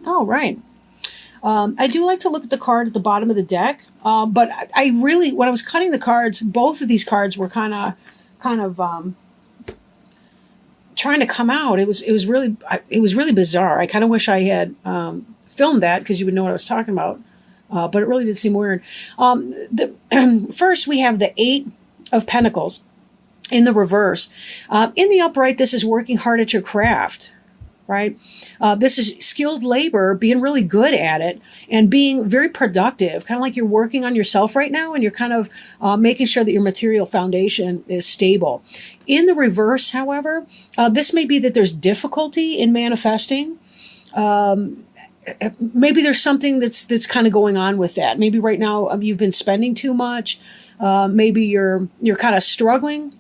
Oh, right. I do like to look at the card at the bottom of the deck, but I really, when I was cutting the cards, both of these cards were kind of trying to come out. It was really bizarre. I kind of wish I had filmed that because you would know what I was talking about. But it really did seem weird. First, we have the Eight of Pentacles in the reverse. In the upright, this is working hard at your craft, right? This is skilled labor, being really good at it and being very productive, kind of like you're working on yourself right now and you're kind of making sure that your material foundation is stable. In the reverse, however, this may be that there's difficulty in manifesting. Maybe there's something that's kind of going on with that. Maybe right now you've been spending too much. Maybe you're kind of struggling.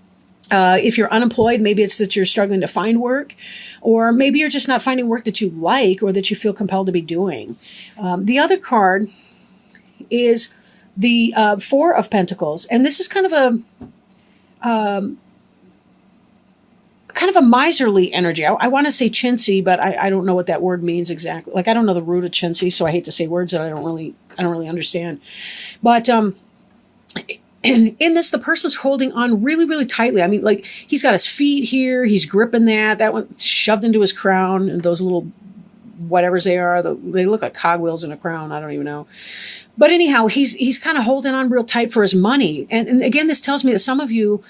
If you're unemployed, maybe it's that you're struggling to find work, or maybe you're just not finding work that you like or that you feel compelled to be doing. The other card is the Four of Pentacles, and this is kind of a miserly energy. I want to say chintzy, but I don't know what that word means exactly. Like I don't know the root of chintzy, so I hate to say words that I don't really understand. But in this, the person's holding on really, really tightly. I mean, like he's got his feet here, he's gripping that one shoved into his crown, and those little whatevers they are, they look like cogwheels in a crown. I don't even know. But anyhow, he's kind of holding on real tight for his money. And again, this tells me that some of you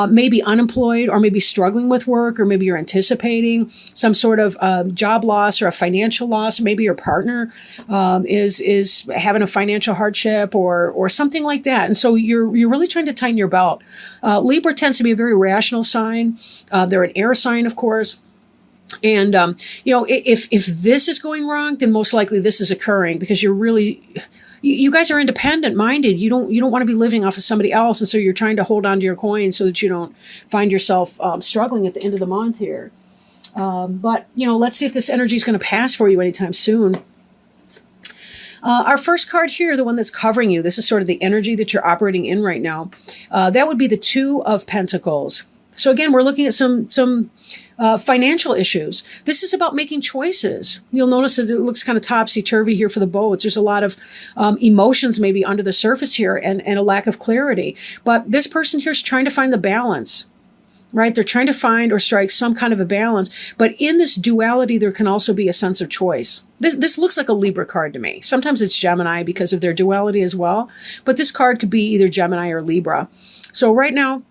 may be unemployed or maybe struggling with work, or maybe you're anticipating some sort of job loss or a financial loss. Maybe your partner is having a financial hardship or something like that. And so you're really trying to tighten your belt. Libra tends to be a very rational sign. They're an air sign, of course. And, if this is going wrong, then most likely this is occurring because you guys are independent minded. You don't want to be living off of somebody else. And so you're trying to hold on to your coin so that you don't find yourself struggling at the end of the month here. But let's see if this energy is going to pass for you anytime soon. Our first card here, the one that's covering you, this is sort of the energy that you're operating in right now. That would be the Two of Pentacles. So again, we're looking at some financial issues. This is about making choices. You'll notice that it looks kind of topsy-turvy here for the boats. There's a lot of emotions maybe under the surface here and a lack of clarity. But this person here is trying to find the balance, right? They're trying to find or strike some kind of a balance. But in this duality, there can also be a sense of choice. This looks like a Libra card to me. Sometimes it's Gemini because of their duality as well. But this card could be either Gemini or Libra. So right now,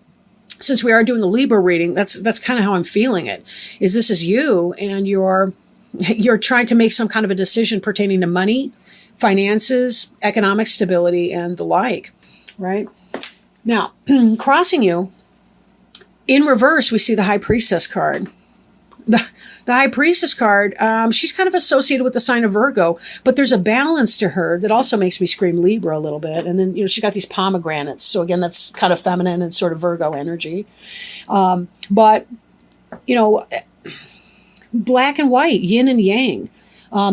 since we are doing a Libra reading, that's kind of how I'm feeling it. This is you, and you're trying to make some kind of a decision pertaining to money, finances, economic stability, and the like, right? Now, crossing you, in reverse, we see the High Priestess card. The High Priestess card, she's kind of associated with the sign of Virgo, but there's a balance to her that also makes me scream Libra a little bit. And then, she's got these pomegranates. So again, that's kind of feminine and sort of Virgo energy. But black and white, yin and yang.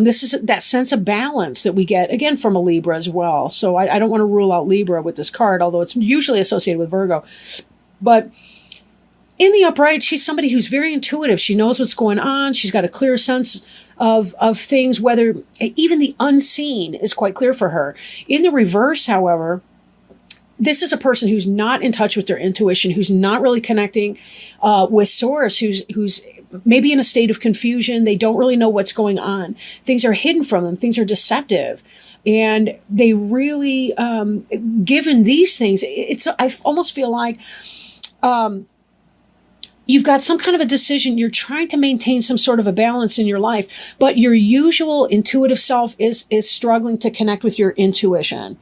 This is that sense of balance that we get, again, from a Libra as well. So I don't want to rule out Libra with this card, although it's usually associated with Virgo. But in the upright, she's somebody who's very intuitive. She knows what's going on. She's got a clear sense of things, whether even the unseen is quite clear for her. In the reverse, however, this is a person who's not in touch with their intuition, who's not really connecting with source, who's maybe in a state of confusion. They don't really know what's going on. Things are hidden from them. Things are deceptive. And they really, given these things, I almost feel like you've got some kind of a decision. You're trying to maintain some sort of a balance in your life, but your usual intuitive self is struggling to connect with your intuition,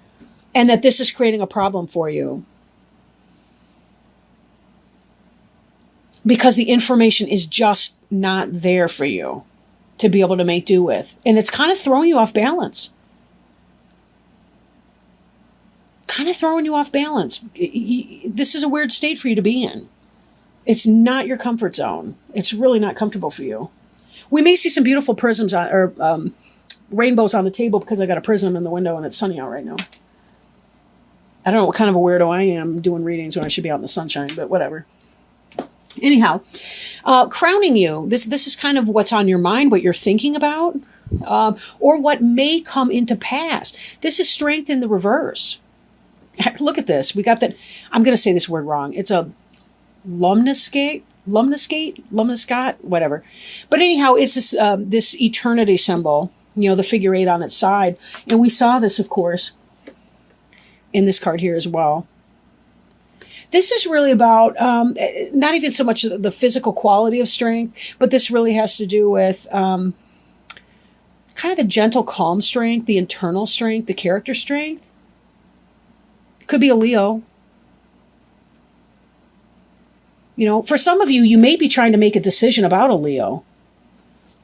and that this is creating a problem for you because the information is just not there for you to be able to make do with. And it's kind of throwing you off balance. This is a weird state for you to be in. It's not your comfort zone. It's really not comfortable for you. We may see some beautiful prisms or rainbows on the table because I got a prism in the window and it's sunny out right now. I don't know what kind of a weirdo I am doing readings when I should be out in the sunshine, but whatever. Anyhow, crowning you. This is kind of what's on your mind, what you're thinking about. or what may come into pass. This is strength in the reverse. Look at this. We got that. I'm going to say this word wrong. It's a lumnoscate, whatever. But anyhow, it's this eternity symbol, the figure 8 on its side. And we saw this, of course, in this card here as well. This is really about not even so much the physical quality of strength, but this really has to do with kind of the gentle, calm strength, the internal strength, the character strength. Could be a Leo. For some of you, you may be trying to make a decision about a Leo,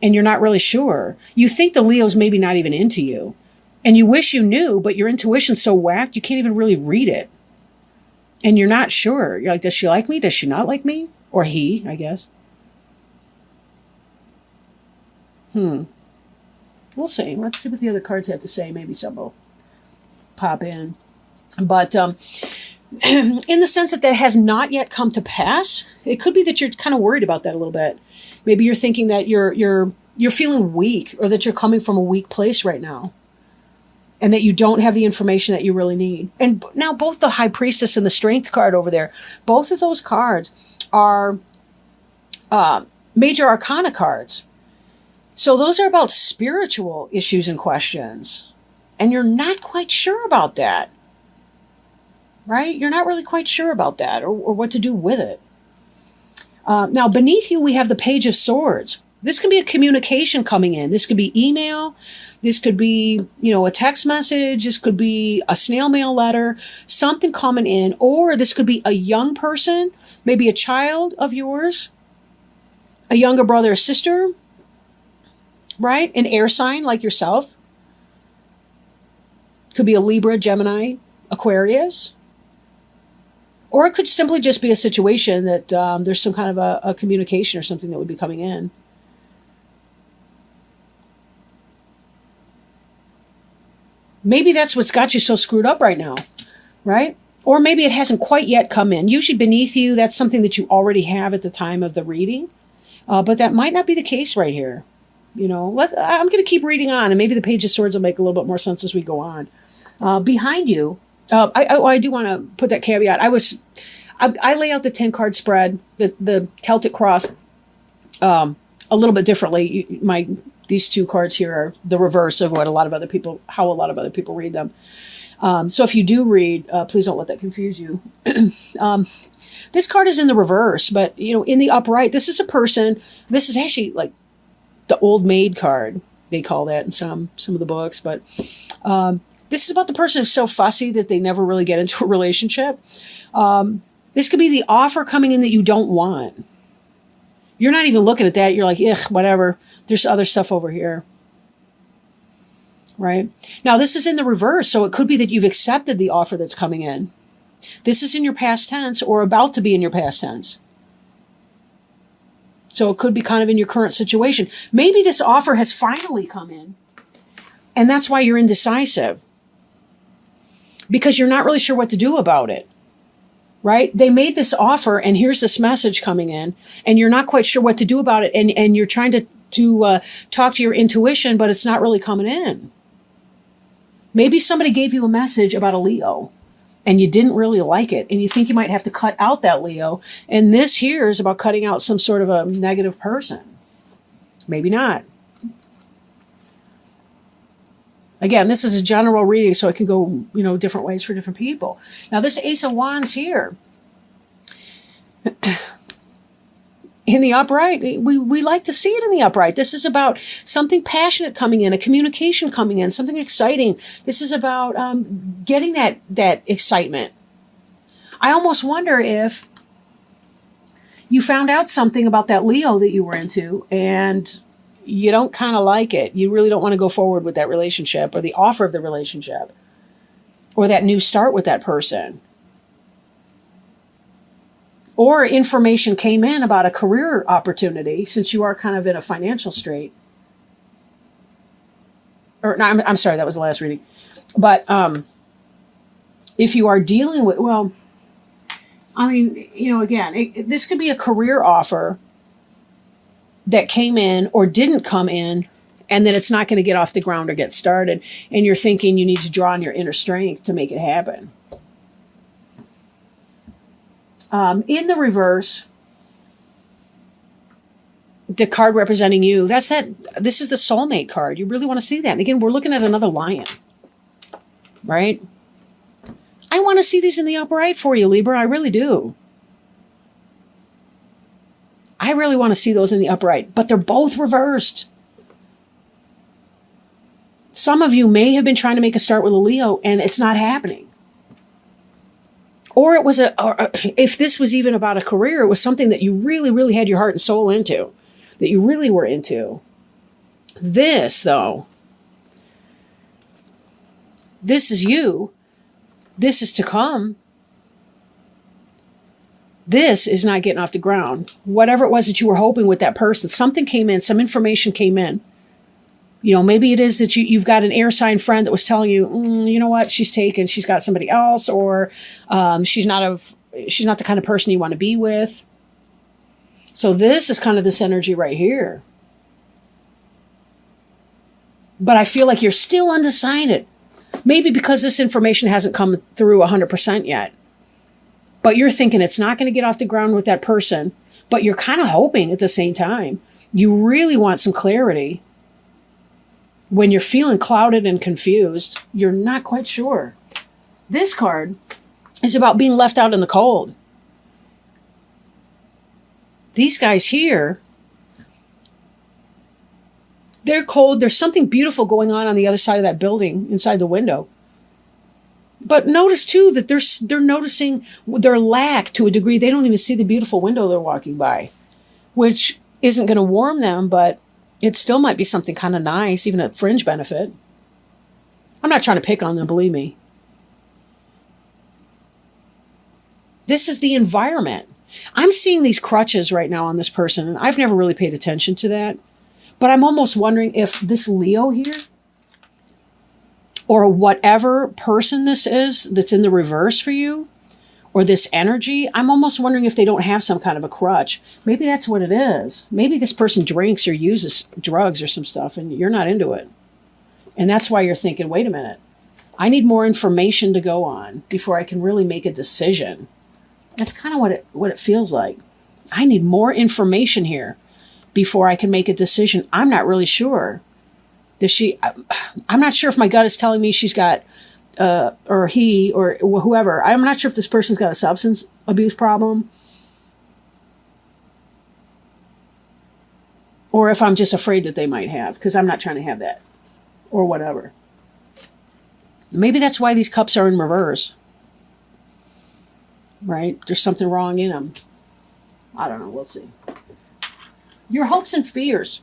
and you're not really sure. You think the Leo's maybe not even into you, and you wish you knew, but your intuition's so whacked, you can't even really read it. And you're not sure. You're like, does she like me? Does she not like me? Or he, I guess. We'll see. Let's see what the other cards have to say. Maybe some will pop in. But in the sense that has not yet come to pass, it could be that you're kind of worried about that a little bit. Maybe you're thinking that you're feeling weak, or that you're coming from a weak place right now, and that you don't have the information that you really need. And now both the High Priestess and the Strength card over there, both of those cards are major arcana cards. So those are about spiritual issues and questions. And you're not quite sure about that. Right? You're not really quite sure about that, or what to do with it. Now, beneath you, we have the Page of Swords. This can be a communication coming in. This could be email. This could be, a text message. This could be a snail mail letter, something coming in. Or this could be a young person, maybe a child of yours, a younger brother or sister, right? An air sign like yourself. Could be a Libra, Gemini, Aquarius. Or it could simply just be a situation that there's some kind of a communication or something that would be coming in. Maybe that's what's got you so screwed up right now, right? Or maybe it hasn't quite yet come in. Usually beneath you, that's something that you already have at the time of the reading. But that might not be the case right here. I'm going to keep reading on, and maybe the Page of Swords will make a little bit more sense as we go on. Behind you, I do want to put that caveat. I lay out the 10-card spread, the Celtic cross, a little bit differently. These two cards here are the reverse of how a lot of other people read them. So if you do read, please don't let that confuse you. This card is in the reverse, but in the upright, this is a person. This is actually like the old maid card. They call that in some of the books, but this is about the person who's so fussy that they never really get into a relationship. This could be the offer coming in that you don't want. You're not even looking at that. You're like, ugh, whatever. There's other stuff over here. Right? Now, this is in the reverse, so it could be that you've accepted the offer that's coming in. This is in your past tense or about to be in your past tense. So it could be kind of in your current situation. Maybe this offer has finally come in, and that's why you're indecisive. Because you're not really sure what to do about it. Right? They made this offer, and here's this message coming in, and you're not quite sure what to do about it, and you're trying to talk to your intuition, but it's not really coming in. Maybe somebody gave you a message about a Leo, and you didn't really like it, and you think you might have to cut out that Leo, and this here is about cutting out some sort of a negative person. Maybe not. Again, this is a general reading, so it can go, different ways for different people. Now, this Ace of Wands here, in the upright, we like to see it in the upright. This is about something passionate coming in, a communication coming in, something exciting. This is about getting that excitement. I almost wonder if you found out something about that Leo that you were into, and you don't kind of like it. You really don't want to go forward with that relationship or the offer of the relationship or that new start with that person. Or information came in about a career opportunity, since you are kind of in a financial strait. Or no, I'm sorry, that was the last reading. But if you are dealing with, again, this could be a career offer that came in or didn't come in, and that it's not going to get off the ground or get started. And you're thinking you need to draw on your inner strength to make it happen. In the reverse, the card representing you, this is the soulmate card. You really want to see that. And again, we're looking at another lion, right? I want to see these in the upright for you, Libra. I really do. I really want to see those in the upright, but they're both reversed. Some of you may have been trying to make a start with a Leo and it's not happening. Or if this was even about a career, it was something that you really, really had your heart and soul into, that you really were into. This, though, this is you. This is to come. This is not getting off the ground. Whatever it was that you were hoping with that person, something came in, some information came in. You know, maybe it is that you've got an air sign friend that was telling you, you know what, she's taken, she's got somebody else, or she's not the kind of person you want to be with. So this is kind of this energy right here. But I feel like you're still undecided. Maybe because this information hasn't come through 100% yet. But you're thinking it's not going to get off the ground with that person, but you're kind of hoping at the same time. You really want some clarity. When you're feeling clouded and confused, you're not quite sure. This card is about being left out in the cold. These guys here, they're cold. There's something beautiful going on the other side of that building, inside the window. But notice, too, that they're noticing their lack to a degree. They don't even see the beautiful window they're walking by, which isn't going to warm them, but it still might be something kind of nice, even a fringe benefit. I'm not trying to pick on them, believe me. This is the environment. I'm seeing these crutches right now on this person, and I've never really paid attention to that. But I'm almost wondering if this Leo here, or whatever person this is that's in the reverse for you, or this energy, I'm almost wondering if they don't have some kind of a crutch. Maybe that's what it is. Maybe this person drinks or uses drugs or some stuff and you're not into it. And that's why you're thinking, wait a minute, I need more information to go on before I can really make a decision. That's kind of what it feels like. I need more information here before I can make a decision. I'm not really sure. I'm not sure if my gut is telling me she's got or he, or whoever. I'm not sure if this person's got a substance abuse problem, or if I'm just afraid that they might have, because I'm not trying to have that, or whatever. Maybe that's why these cups are in reverse, right? There's something wrong in them. I don't know. We'll see. Your hopes and fears.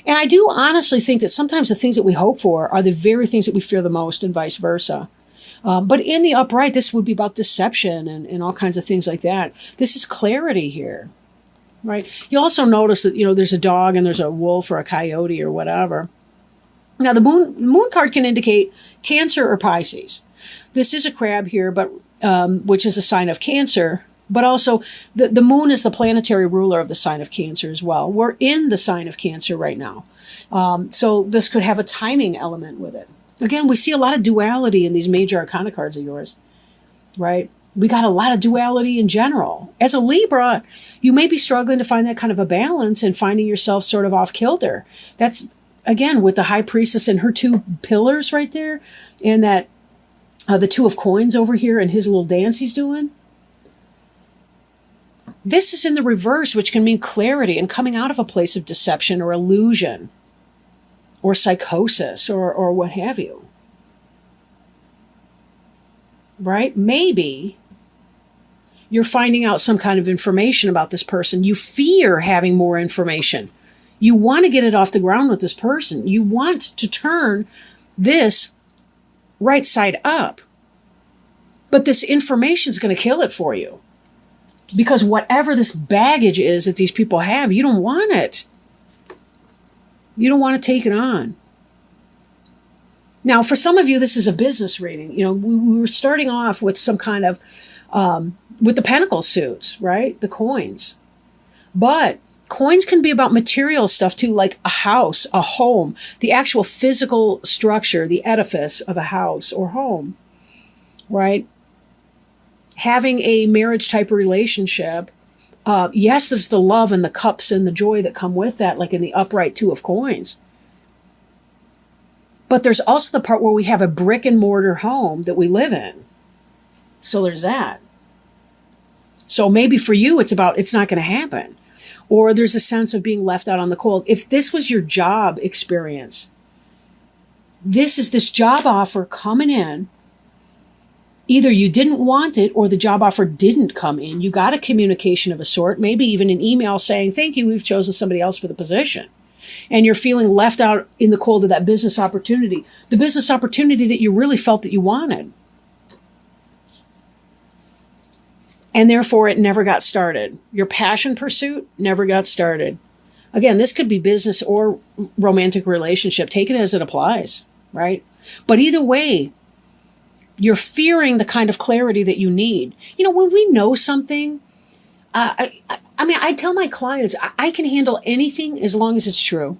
And I do honestly think that sometimes the things that we hope for are the very things that we fear the most, and vice versa. But in the upright, this would be about deception and all kinds of things like that. This is clarity here, right? You also notice that, there's a dog and there's a wolf or a coyote or whatever. Now, the moon card can indicate Cancer or Pisces. This is a crab here, but which is a sign of Cancer. But also, the moon is the planetary ruler of the sign of Cancer as well. We're in the sign of Cancer right now. So this could have a timing element with it. Again, we see a lot of duality in these major arcana cards of yours, right? We got a lot of duality in general. As a Libra, you may be struggling to find that kind of a balance and finding yourself sort of off kilter. That's, again, with the High Priestess and her two pillars right there, and that the Two of Coins over here and his little dance he's doing. This is in the reverse, which can mean clarity and coming out of a place of deception or illusion or psychosis or what have you. Right? Maybe you're finding out some kind of information about this person. You fear having more information. You want to get it off the ground with this person. You want to turn this right side up. But this information is going to kill it for you. Because whatever this baggage is that these people have, you don't want it. You don't want to take it on. Now, for some of you, this is a business reading. We were starting off with some kind of, with the pentacle suits, right? The coins. But Coins can be about material stuff too, like a house, a home, the actual physical structure, the edifice of a house or home, right? Having a marriage type of relationship. Yes, there's the love and the cups and the joy that come with that, like in the upright two of coins. But there's also the part where we have a brick and mortar home that we live in. So there's that. So maybe for you, it's not going to happen. Or there's a sense of being left out on the cold. If this was your job experience, this is this job offer coming in. Either you didn't want it or the job offer didn't come in. You got a communication of a sort, maybe even an email saying, thank you, we've chosen somebody else for the position. And you're feeling left out in the cold of that business opportunity, the business opportunity that you really felt that you wanted. And therefore, it never got started. Your passion pursuit never got started. Again, this could be business or romantic relationship. Take it as it applies, right? But either way, you're fearing the kind of clarity that you need. You know, when we know something, I tell my clients, I can handle anything as long as it's true.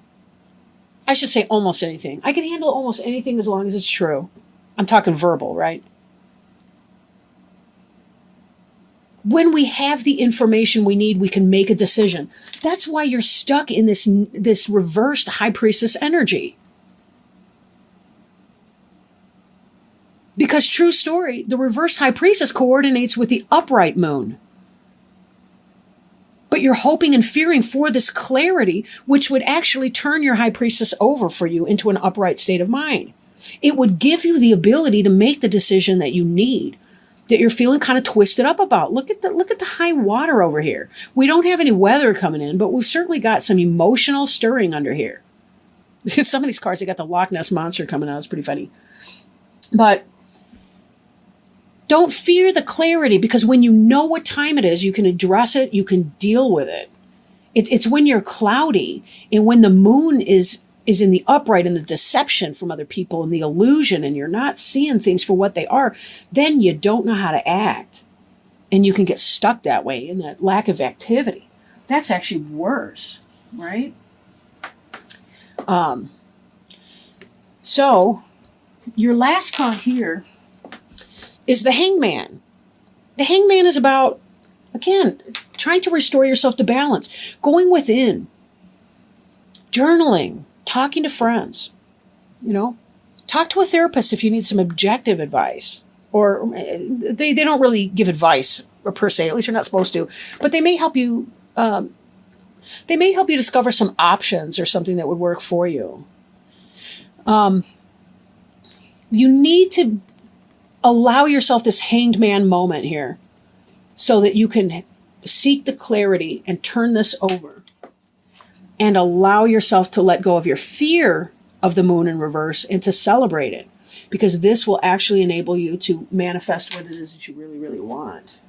I should say almost anything. I can handle almost anything as long as it's true. I'm talking verbal, right? When we have the information we need, we can make a decision. That's why you're stuck in this reversed high priestess energy. Because true story, the reversed high priestess coordinates with the upright moon. But you're hoping and fearing for this clarity, which would actually turn your high priestess over for you into an upright state of mind. It would give you the ability to make the decision that you need, that you're feeling kind of twisted up about. Look at the high water over here. We don't have any weather coming in, but we've certainly got some emotional stirring under here. Some of these cards, they got the Loch Ness Monster coming out. It's pretty funny. But don't fear the clarity, because when you know what time it is, you can address it, you can deal with it. It's when you're cloudy and when the moon is in the upright and the deception from other people and the illusion, and you're not seeing things for what they are, then you don't know how to act. And you can get stuck that way in that lack of activity. That's actually worse, right? So your last card here is the Hangman. The Hangman is about, again, trying to restore yourself to balance, going within, journaling, talking to friends, talk to a therapist if you need some objective advice, or they don't really give advice per se, at least you're not supposed to, but they may help you, discover some options or something that would work for you. You need to allow yourself this hanged man moment here so that you can seek the clarity and turn this over and allow yourself to let go of your fear of the moon in reverse and to celebrate it, because this will actually enable you to manifest what it is that you really, really want.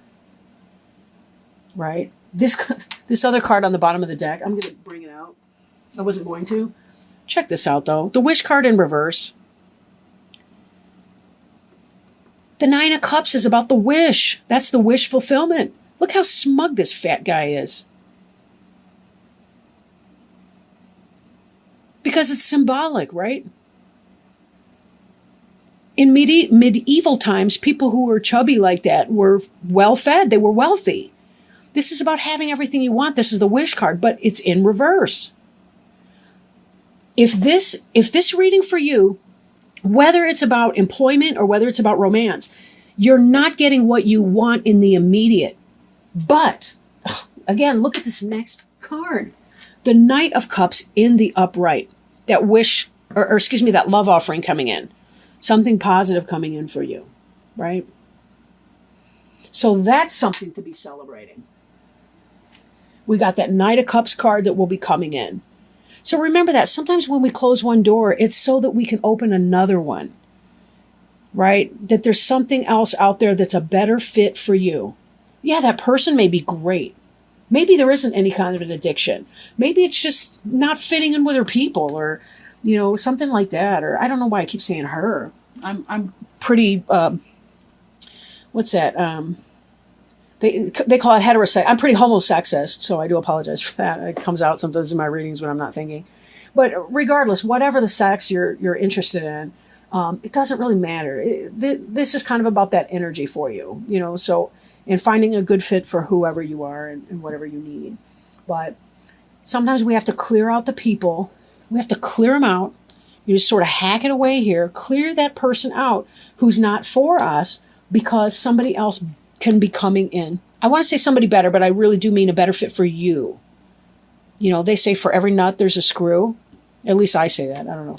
Right? This other card on the bottom of the deck, I'm going to bring it out. I wasn't going to. Check this out, though. The Wish card in reverse. The Nine of Cups is about the wish. That's the wish fulfillment. Look how smug this fat guy is. Because it's symbolic, right? In medieval times, people who were chubby like that were well-fed. They were wealthy. This is about having everything you want. This is the wish card, but it's in reverse. If this reading for you, whether it's about employment or whether it's about romance, you're not getting what you want in the immediate. But, again, look at this next card. The Knight of Cups in the upright. That wish, or excuse me, that love offering coming in. Something positive coming in for you, right? So that's something to be celebrating. We got that Knight of Cups card that will be coming in. So remember that sometimes when we close one door, it's so that we can open another one, right? That there's something else out there that's a better fit for you. Yeah, that person may be great. Maybe there isn't any kind of an addiction. Maybe it's just not fitting in with her people, or, something like that. Or I don't know why I keep saying her. I'm pretty, what's that? they call it heterosex. I'm pretty homosexist, so I do apologize for that. It comes out sometimes in my readings when I'm not thinking. But regardless, whatever the sex you're interested in, it doesn't really matter. This is kind of about that energy for you, you know. So, and finding a good fit for whoever you are and whatever you need. But sometimes we have to clear out the people. We have to clear them out. You just sort of hack it away here. Clear that person out who's not for us because somebody else can be coming in. I want to say somebody better, but I really do mean a better fit for you. You know, they say for every nut, there's a screw. At least I say that. I don't know.